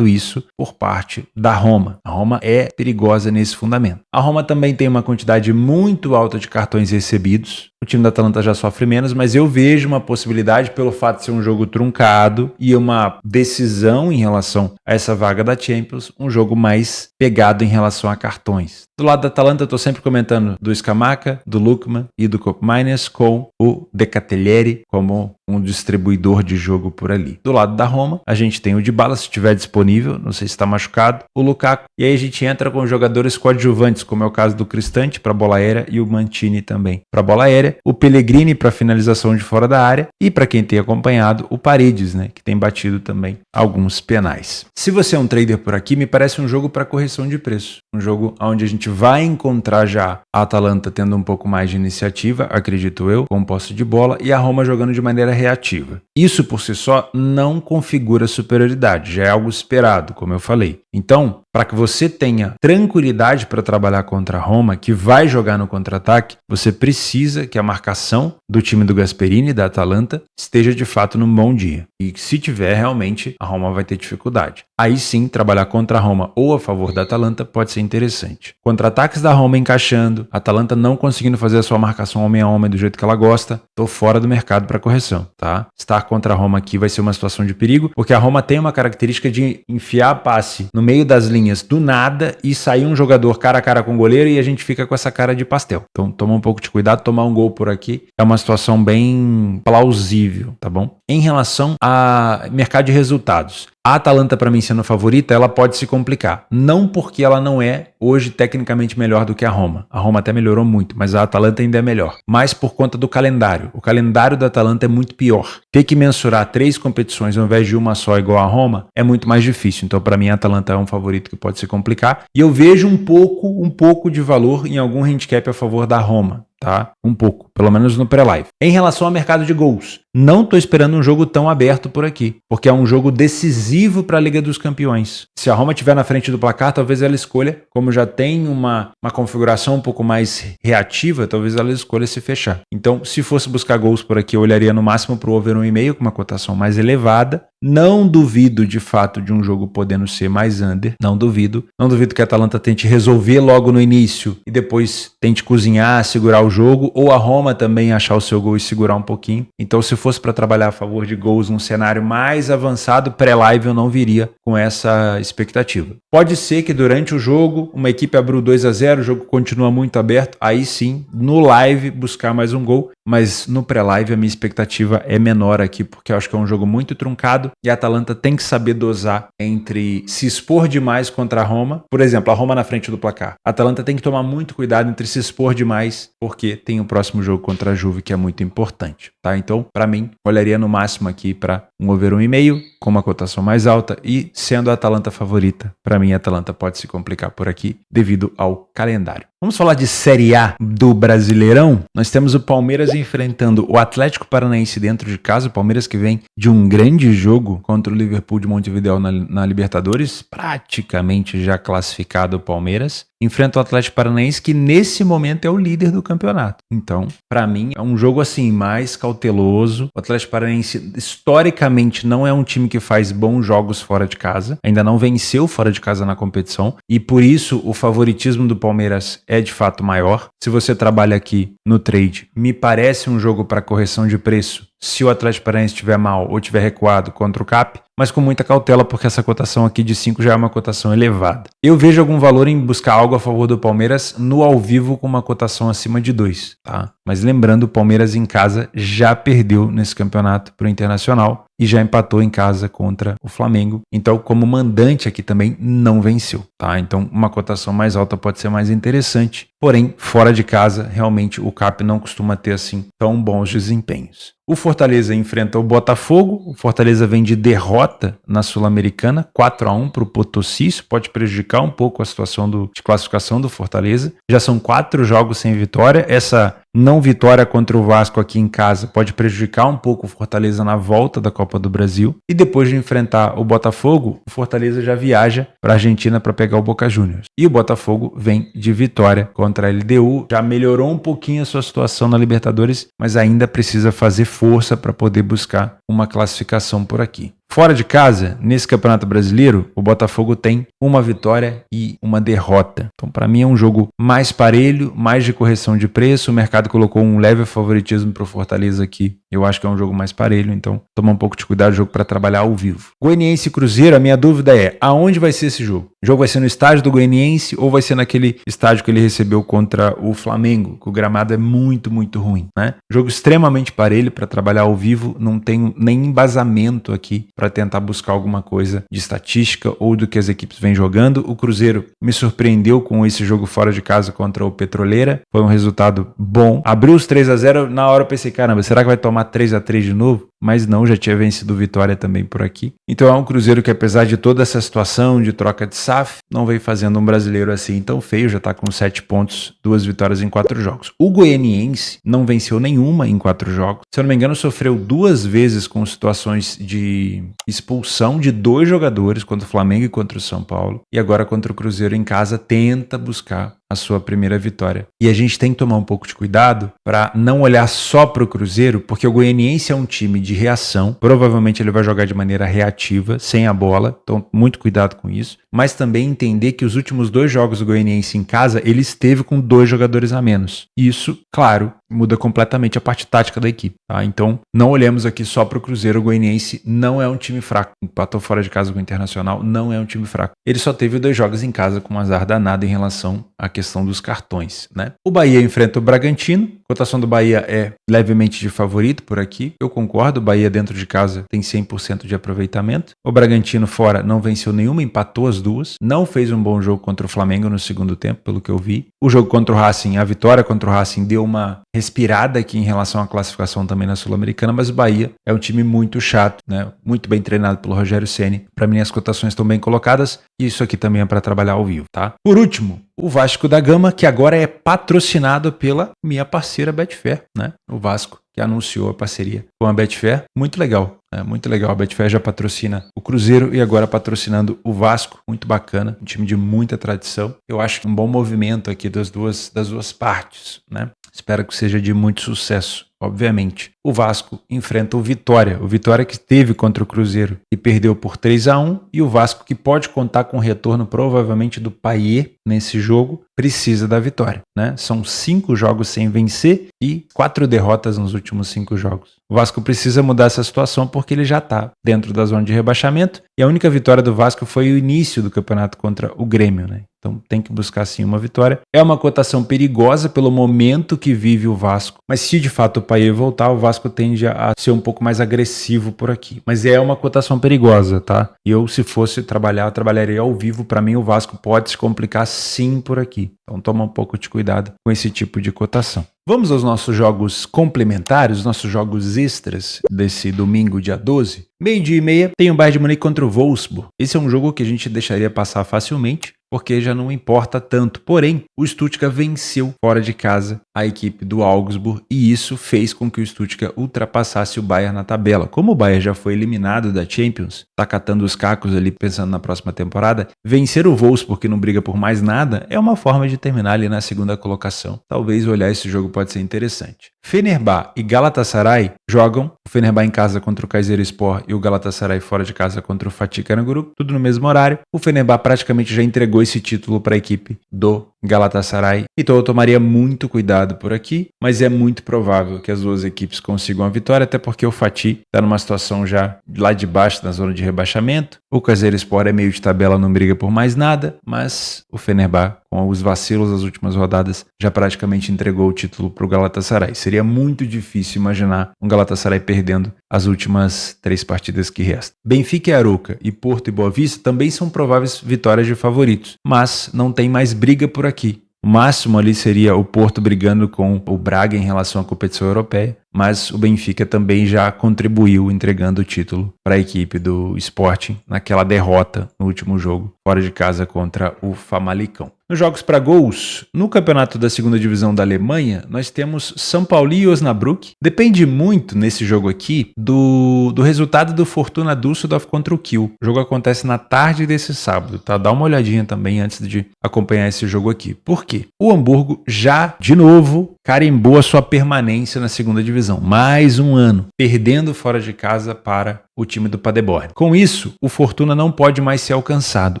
isso por parte da Roma. A Roma é perigosa nesse fundamento. A Roma também tem uma quantidade muito alta de cartões recebidos. O time da Atalanta já sofre menos, mas eu vejo uma possibilidade, pelo fato de ser um jogo truncado e uma decisão em relação a essa vaga da Champions, um jogo mais pegado em relação a cartões. Do lado da Atalanta, eu estou sempre comentando do Scamacca, do Lookman e do Koopmeiners, com o De Ketelaere como um distribuidor de jogo por ali. Do lado da Roma, a gente tem o Dybala, se estiver disponível, não sei se está machucado, o Lukaku, e aí a gente entra com jogadores coadjuvantes, como é o caso do Cristante para a bola aérea e o Mancini também para a bola aérea, o Pellegrini para finalização de fora da área e, para quem tem acompanhado, o Paredes, né, que tem batido também alguns penais. Se você é um trader por aqui, me parece um jogo para correção de preço, um jogo onde a gente vai encontrar já a Atalanta tendo um pouco mais de iniciativa, acredito eu, com posse de bola, e a Roma jogando de maneira reativa. Isso por si só não configura superioridade, já é algo esperado, como eu falei. Então, para que você tenha tranquilidade para trabalhar contra a Roma, que vai jogar no contra-ataque, você precisa que a marcação do time do Gasperini, da Atalanta, esteja de fato num bom dia. E se tiver, realmente, a Roma vai ter dificuldade. Aí sim, trabalhar contra a Roma ou a favor da Atalanta pode ser interessante. Contra-ataques da Roma encaixando, a Atalanta não conseguindo fazer a sua marcação homem a homem do jeito que ela gosta, tô fora do mercado para correção, tá? Estar contra a Roma aqui vai ser uma situação de perigo, porque a Roma tem uma característica de enfiar passe no meio das linhas do nada e sair um jogador cara a cara com o goleiro e a gente fica com essa cara de pastel. Então toma um pouco de cuidado, tomar um gol por aqui é uma situação bem plausível, tá bom? Em relação a mercado de resultados, a Atalanta, para mim, sendo favorita, ela pode se complicar. Não porque ela não é, hoje, tecnicamente melhor do que a Roma. A Roma até melhorou muito, mas a Atalanta ainda é melhor. Mas por conta do calendário. O calendário da Atalanta é muito pior. Ter que mensurar 3 competições ao invés de uma só igual a Roma é muito mais difícil. Então, para mim, a Atalanta é um favorito que pode se complicar. E eu vejo um pouco de valor em algum handicap a favor da Roma. Tá? Um pouco, pelo menos no pré-live. Em relação ao mercado de gols, não tô esperando um jogo tão aberto por aqui, porque é um jogo decisivo para a Liga dos Campeões. Se a Roma estiver na frente do placar, talvez ela escolha, como já tem uma configuração um pouco mais reativa, talvez ela escolha se fechar. Então, se fosse buscar gols por aqui, eu olharia no máximo para o over 1,5, com uma cotação mais elevada. Não duvido, de fato, de um jogo podendo ser mais under. Não duvido. Não duvido que a Atalanta tente resolver logo no início e depois tente cozinhar, segurar o jogo, ou a Roma também achar o seu gol e segurar um pouquinho. Então, se fosse para trabalhar a favor de gols num cenário mais avançado, pré-live eu não viria com essa expectativa. Pode ser que durante o jogo, uma equipe abriu 2-0, o jogo continua muito aberto, aí sim, no live, buscar mais um gol, mas no pré-live a minha expectativa é menor aqui, porque eu acho que é um jogo muito truncado e a Atalanta tem que saber dosar entre se expor demais contra a Roma, por exemplo, a Roma na frente do placar. A Atalanta tem que tomar muito cuidado entre se expor demais, porque tem o próximo jogo contra a Juve que é muito importante, tá? Então, para mim, olharia no máximo aqui para um over 1,5 com uma cotação mais alta e sendo a Atalanta favorita, para mim a Atalanta pode se complicar por aqui devido ao calendário. Vamos falar de Série A do Brasileirão? Nós temos o Palmeiras enfrentando o Atlético Paranaense dentro de casa, o Palmeiras que vem de um grande jogo contra o Liverpool de Montevideo na Libertadores, praticamente já classificado o Palmeiras. enfrenta o Atlético Paranaense, que nesse momento é o líder do campeonato. Então, para mim, é um jogo assim mais cauteloso. O Atlético Paranaense historicamente não é um time que faz bons jogos fora de casa, ainda não venceu fora de casa na competição, e por isso o favoritismo do Palmeiras é de fato maior. Se você trabalha aqui no trade, me parece um jogo para correção de preço se o Atlético Paranaense estiver mal ou estiver recuado contra o CAP, mas com muita cautela, porque essa cotação aqui de 5 já é uma cotação elevada. Eu vejo algum valor em buscar algo a favor do Palmeiras no ao vivo com uma cotação acima de 2, tá? Mas lembrando, o Palmeiras em casa já perdeu nesse campeonato para o Internacional e já empatou em casa contra o Flamengo. Então, como mandante aqui também não venceu, tá? Então, uma cotação mais alta pode ser mais interessante. Porém, fora de casa, realmente o CAP não costuma ter assim tão bons desempenhos. O Fortaleza enfrenta o Botafogo. O Fortaleza vem de derrota na Sul-Americana, 4-1 para o Potosí. Isso pode prejudicar um pouco a situação de classificação do Fortaleza. Já são 4 jogos sem vitória. Essa não vitória contra o Vasco aqui em casa pode prejudicar um pouco o Fortaleza na volta da Copa do Brasil. E depois de enfrentar o Botafogo, o Fortaleza já viaja para a Argentina para pegar o Boca Juniors. E o Botafogo vem de vitória contra a LDU. Já melhorou um pouquinho a sua situação na Libertadores, mas ainda precisa fazer força para poder buscar uma classificação por aqui. Fora de casa, nesse Campeonato Brasileiro, o Botafogo tem uma vitória e uma derrota. Então, para mim, é um jogo mais parelho, mais de correção de preço. O mercado colocou um leve favoritismo para o Fortaleza aqui. Eu acho que é um jogo mais parelho, então toma um pouco de cuidado do jogo para trabalhar ao vivo. Goianiense e Cruzeiro, a minha dúvida é, aonde vai ser esse jogo? O jogo vai ser no estádio do Goianiense ou vai ser naquele estádio que ele recebeu contra o Flamengo, que o gramado é muito, muito ruim, né? Jogo extremamente parelho para trabalhar ao vivo, não tenho nem embasamento aqui para tentar buscar alguma coisa de estatística ou do que as equipes vêm jogando. O Cruzeiro me surpreendeu com esse jogo fora de casa contra o Petroleira, foi um resultado bom. Abriu os 3-0, na hora eu pensei, caramba, será que vai tomar 3-3 de novo? Mas não, já tinha vencido o Vitória também por aqui. Então é um Cruzeiro que, apesar de toda essa situação de troca de SAF, não vem fazendo um brasileiro assim tão feio, já está com 7 pontos, 2 vitórias em 4 jogos. O Goianiense não venceu nenhuma em 4 jogos. Se eu não me engano, sofreu 2 vezes com situações de expulsão de 2 jogadores, contra o Flamengo e contra o São Paulo. E agora contra o Cruzeiro em casa, tenta buscar a sua primeira vitória. E a gente tem que tomar um pouco de cuidado para não olhar só para o Cruzeiro, porque o Goianiense é um time de reação. Provavelmente ele vai jogar de maneira reativa, sem a bola. Então, muito cuidado com isso. Mas também entender que os últimos 2 jogos do Goianiense em casa, ele esteve com 2 jogadores a menos. Isso, claro, muda completamente a parte tática da equipe, tá? Então, não olhemos aqui só para o Cruzeiro. O Goianiense não é um time fraco. Empatou fora de casa com o Internacional, não é um time fraco. Ele só teve 2 jogos em casa com um azar danado em relação à questão dos cartões, né? O Bahia enfrenta o Bragantino. A cotação do Bahia é levemente de favorito por aqui. Eu concordo, o Bahia dentro de casa tem 100% de aproveitamento. O Bragantino fora não venceu nenhuma, empatou as 2. Não fez um bom jogo contra o Flamengo no segundo tempo, pelo que eu vi. O jogo contra o Racing, a vitória contra o Racing deu uma respirada aqui em relação à classificação também na Sul-Americana, mas o Bahia é um time muito chato, né? Muito bem treinado pelo Rogério Ceni. Para mim as cotações estão bem colocadas e isso aqui também é para trabalhar ao vivo, tá? Por último, o Vasco da Gama, que agora é patrocinado pela minha parceira Betfair, né? O Vasco, que anunciou a parceria com a Betfair. Muito legal, né? Muito legal. A Betfair já patrocina o Cruzeiro e agora patrocinando o Vasco. Muito bacana, um time de muita tradição. Eu acho um bom movimento aqui das duas partes, né? Espero que seja de muito sucesso, obviamente. O Vasco enfrenta o Vitória que esteve contra o Cruzeiro e perdeu por 3-1, e o Vasco, que pode contar com o retorno provavelmente do Payet nesse jogo, precisa da vitória, né? São 5 jogos sem vencer e 4 derrotas nos últimos 5 jogos. O Vasco precisa mudar essa situação porque ele já está dentro da zona de rebaixamento e a única vitória do Vasco foi o início do campeonato contra o Grêmio, né? Então tem que buscar sim uma vitória. É uma cotação perigosa pelo momento que vive o Vasco, mas se de fato o Payet voltar, o Vasco tende a ser um pouco mais agressivo por aqui. Mas é uma cotação perigosa, tá? Eu, se fosse trabalhar, eu trabalharia ao vivo. Para mim, o Vasco pode se complicar sim por aqui. Então toma um pouco de cuidado com esse tipo de cotação. Vamos aos nossos jogos complementares, nossos jogos extras desse domingo, dia 12. 12h30, tem o Bayern de Munique contra o Wolfsburg. Esse é um jogo que a gente deixaria passar facilmente. porque já não importa tanto. Porém, o Stuttgart venceu fora de casa a equipe do Augsburg e isso fez com que o Stuttgart ultrapassasse o Bayern na tabela. Como o Bayern já foi eliminado da Champions, tá catando os cacos ali pensando na próxima temporada, vencer o Wolfsburg, que não briga por mais nada, é uma forma de terminar ali na segunda colocação. Talvez olhar esse jogo pode ser interessante. Fenerbahçe e Galatasaray jogam, o Fenerbahçe em casa contra o Kayserispor e o Galatasaray fora de casa contra o Fatih Karagümrük, tudo no mesmo horário. O Fenerbahçe praticamente já entregou esse título para a equipe do Galatasaray, então eu tomaria muito cuidado por aqui, mas é muito provável que as duas equipes consigam a vitória, até porque o Fatih está numa situação já lá de baixo, na zona de rebaixamento. O Kayserispor é meio de tabela, não briga por mais nada, mas o Fenerbahçe, com os vacilos das últimas rodadas, já praticamente entregou o título para o Galatasaray. Seria muito difícil imaginar um Galatasaray perdendo as últimas 3 partidas que restam. Benfica e Arouca e Porto e Boa Vista também são prováveis vitórias de favoritos, mas não tem mais briga por aqui. O máximo ali seria o Porto brigando com o Braga em relação à competição europeia, mas o Benfica também já contribuiu entregando o título para a equipe do Sporting naquela derrota no último jogo, fora de casa contra o Famalicão. Nos jogos para gols, no campeonato da segunda divisão da Alemanha, nós temos São Paulo e Osnabrück. Depende muito nesse jogo aqui do resultado do Fortuna Düsseldorf contra o Kiel. O jogo acontece na tarde desse sábado, tá? Dá uma olhadinha também antes de acompanhar esse jogo aqui. Por quê? O Hamburgo já, de novo, carimbou a sua permanência na segunda divisão. Mais um ano, perdendo fora de casa para o time do Paderborn. Com isso, o Fortuna não pode mais ser alcançado.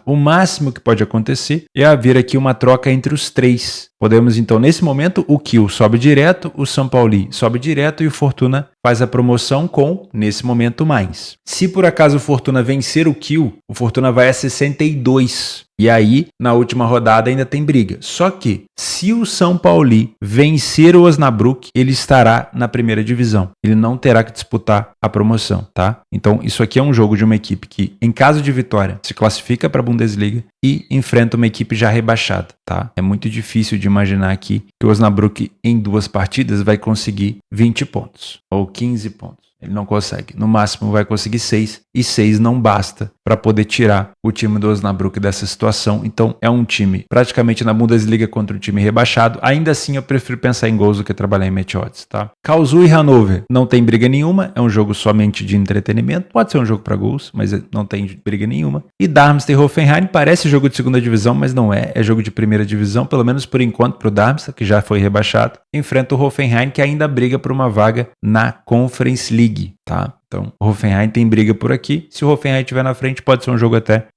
O máximo que pode acontecer é haver aqui uma troca entre os 3. Podemos então, nesse momento, o Kiel sobe direto, o São Paulo sobe direto e o Fortuna faz a promoção com, nesse momento, mais. Se por acaso o Fortuna vencer o Kiel, o Fortuna vai a 62. E aí, na última rodada, ainda tem briga. Só que, se o São Paulo vencer o Osnabrück, ele estará na primeira divisão. Ele não terá que disputar a promoção, tá? Então, isso aqui é um jogo de uma equipe que, em caso de vitória, se classifica para a Bundesliga e enfrenta uma equipe já rebaixada, tá? É muito difícil de imaginar aqui que o Osnabrück, em 2 partidas, vai conseguir 20 pontos ou 15 pontos. Ele não consegue. No máximo vai conseguir 6 e 6 não basta para poder tirar o time do Osnabrück dessa situação. Então é um time praticamente na Bundesliga contra um time rebaixado. Ainda assim eu prefiro pensar em gols do que trabalhar em match odds, tá? Karlsruhe e Hannover não tem briga nenhuma, é um jogo somente de entretenimento. Pode ser um jogo para gols, mas não tem briga nenhuma. E Darmstadt e Hoffenheim parece jogo de segunda divisão, mas não é. É jogo de primeira divisão, pelo menos por enquanto para o Darmstadt, que já foi rebaixado. Enfrenta o Hoffenheim, que ainda briga por uma vaga na Conference League, tá? Então, o Hoffenheim tem briga por aqui. Se o Hoffenheim estiver na frente, pode ser um jogo até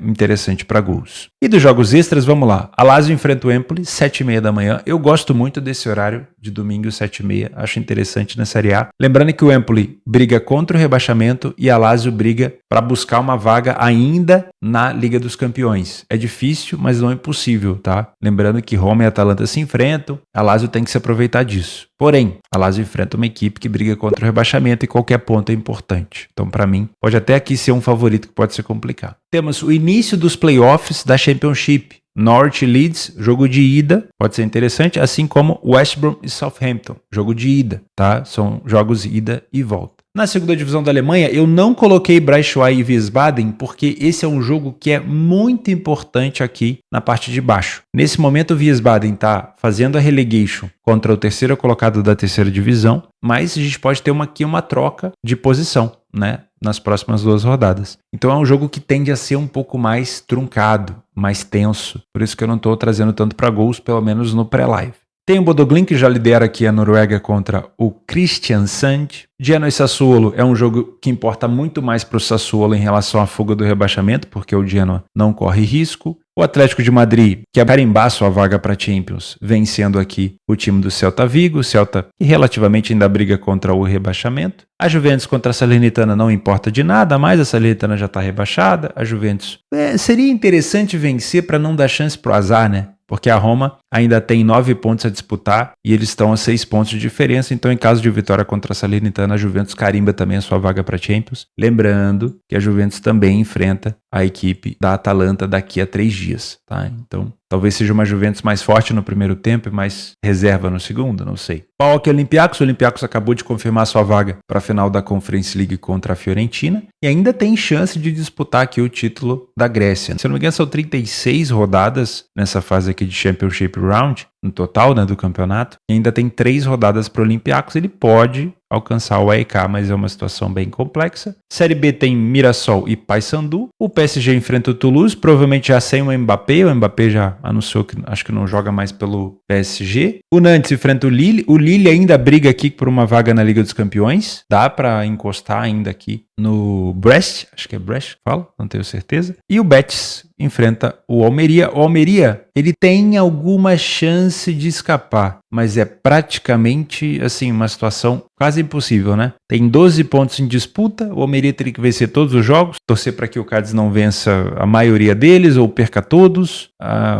interessante para gols. E dos jogos extras, vamos lá. A Lazio enfrenta o Empoli, 7h30 da manhã. Eu gosto muito desse horário de domingo, 7h30. Acho interessante na Série A. Lembrando que o Empoli briga contra o rebaixamento e a Lazio briga para buscar uma vaga ainda na Liga dos Campeões. É difícil, mas não é impossível, tá? Lembrando que Roma e Atalanta se enfrentam. A Lazio tem que se aproveitar disso. Porém, a Lazio enfrenta uma equipe que briga contra o rebaixamento e qualquer ponto é importante. Então, para mim, pode até aqui ser um favorito que pode ser complicado. Temos o início dos playoffs da Championship. Norwich e Leeds, jogo de ida, pode ser interessante, assim como West Brom e Southampton, jogo de ida, tá? São jogos ida e volta. Na segunda divisão da Alemanha, eu não coloquei Braunschweig e Wiesbaden porque esse é um jogo que é muito importante aqui na parte de baixo. Nesse momento, o Wiesbaden está fazendo a relegation contra o terceiro colocado da terceira divisão, mas a gente pode ter aqui uma troca de posição, né, nas próximas 2 rodadas. Então é um jogo que tende a ser um pouco mais truncado, mais tenso. Por isso que eu não estou trazendo tanto para gols, pelo menos no pré-live. Tem o Bodo Glimt, que já lidera aqui a Noruega contra o Kristiansand. Genoa e Sassuolo é um jogo que importa muito mais para o Sassuolo em relação à fuga do rebaixamento, porque o Genoa não corre risco. O Atlético de Madrid quer carimbar sua vaga para Champions, vencendo aqui o time do Celta Vigo. O Celta que relativamente ainda briga contra o rebaixamento. A Juventus contra a Salernitana não importa de nada, mas a Salernitana já está rebaixada. A Juventus seria interessante vencer para não dar chance para o azar, né? Porque a Roma ainda tem 9 pontos a disputar e eles estão a 6 pontos de diferença. Então, em caso de vitória contra a Salernitana, a Juventus carimba também a sua vaga para Champions. Lembrando que a Juventus também enfrenta a equipe da Atalanta daqui a 3 dias. Tá? Então, Talvez seja uma Juventus mais forte no primeiro tempo e mais reserva no segundo, não sei. PAOK Olympiacos. O Olympiacos acabou de confirmar sua vaga para a final da Conference League contra a Fiorentina e ainda tem chance de disputar aqui o título da Grécia. Se eu não me engano, são 36 rodadas nessa fase aqui de Championship Round, no total, né, do campeonato. E ainda tem 3 rodadas para o Olympiacos. Ele pode alcançar o AEK, mas é uma situação bem complexa. Série B tem Mirassol e Paysandu. O PSG enfrenta o Toulouse, provavelmente já sem o Mbappé. O Mbappé já anunciou que acho que não joga mais pelo PSG. O Nantes enfrenta o Lille. O Lille ainda briga aqui por uma vaga na Liga dos Campeões. Dá para encostar ainda aqui no Brest, acho que é Brest que fala, não tenho certeza. E o Betis enfrenta o Almeria. O Almeria, ele tem alguma chance de escapar, mas é praticamente, assim, uma situação quase impossível, né? Tem 12 pontos em disputa, o Almeria teria que vencer todos os jogos, torcer para que o Cádiz não vença a maioria deles ou perca todos.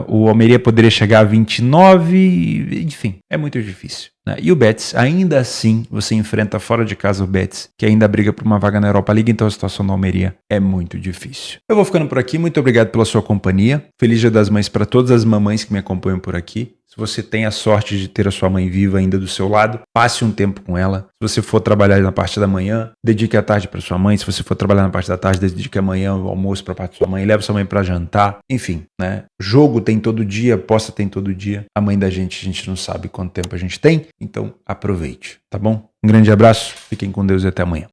O Almeria poderia chegar a 29, enfim, é muito difícil. E o Betis, ainda assim, você enfrenta fora de casa o Betis, que ainda briga por uma vaga na Europa League, então a situação da Almeria é muito difícil. Eu vou ficando por aqui, muito obrigado pela sua companhia. Feliz Dia das Mães para todas as mamães que me acompanham por aqui. Se você tem a sorte de ter a sua mãe viva ainda do seu lado, passe um tempo com ela. Se você for trabalhar na parte da manhã, dedique a tarde para sua mãe. Se você for trabalhar na parte da tarde, dedique amanhã o almoço para a parte da sua mãe. Leve sua mãe para jantar. Enfim, né? Jogo tem todo dia, aposta tem todo dia. A mãe da gente, a gente não sabe quanto tempo a gente tem. Então, aproveite, tá bom? Um grande abraço, fiquem com Deus e até amanhã.